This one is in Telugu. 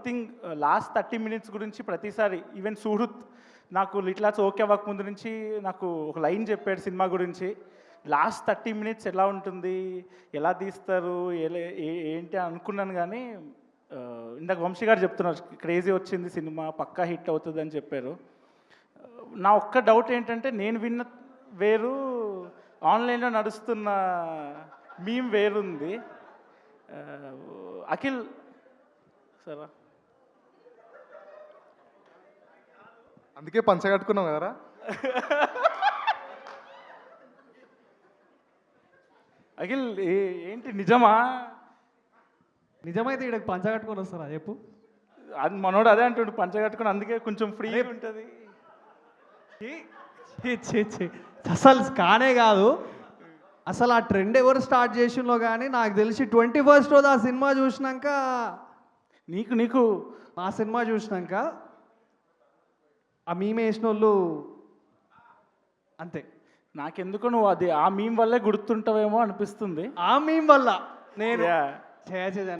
సంథింగ్ లాస్ట్ 30 మినిట్స్ గురించి ప్రతిసారి ఈవెన్ సుహృత్ నాకు లిట్లాస్ ఓకే అవ్వక ముందు నుంచి నాకు ఒక లైన్ చెప్పాడు సినిమా గురించి. లాస్ట్ 30 మినిట్స్ ఎలా ఉంటుంది, ఎలా తీస్తారు, ఏంటి అనుకున్నాను. కానీ ఇందాక వంశీ గారు చెప్తున్నారు క్రేజీ వచ్చింది సినిమా, పక్కా హిట్ అవుతుంది అని చెప్పారు. నా ఒక్క డౌట్ ఏంటంటే, నేను విన్న వేరు, ఆన్లైన్లో నడుస్తున్న మీమ్ వేరుంది. అఖిల్ సరే, అందుకే పంచగట్టుకున్నాం కదరా. అఖిల్ ఏంటి నిజమా? నిజమైతే ఇక్కడ పంచగట్టుకొని వస్తారా చెప్పు. అది మనోడు అదే అంటుండు, పంచగట్టుకుని, అందుకే కొంచెం ఫ్రీ ఉంటుంది. అసలు కానే కాదు. అసలు ఆ ట్రెండ్ ఎవరు స్టార్ట్ చేసిందో కానీ నాకు తెలిసి 21st రోజు ఆ సినిమా చూసినాక, నీకు ఆ సినిమా చూసినాక ఆ మీమ్ వేసిన వాళ్ళు అంతే. నాకెందుకు నువ్వు అది ఆ మీమ్ వల్లే గుర్తుంటావేమో అనిపిస్తుంది. ఆ మీమ్ వల్ల నేను Yeah. చేయాలి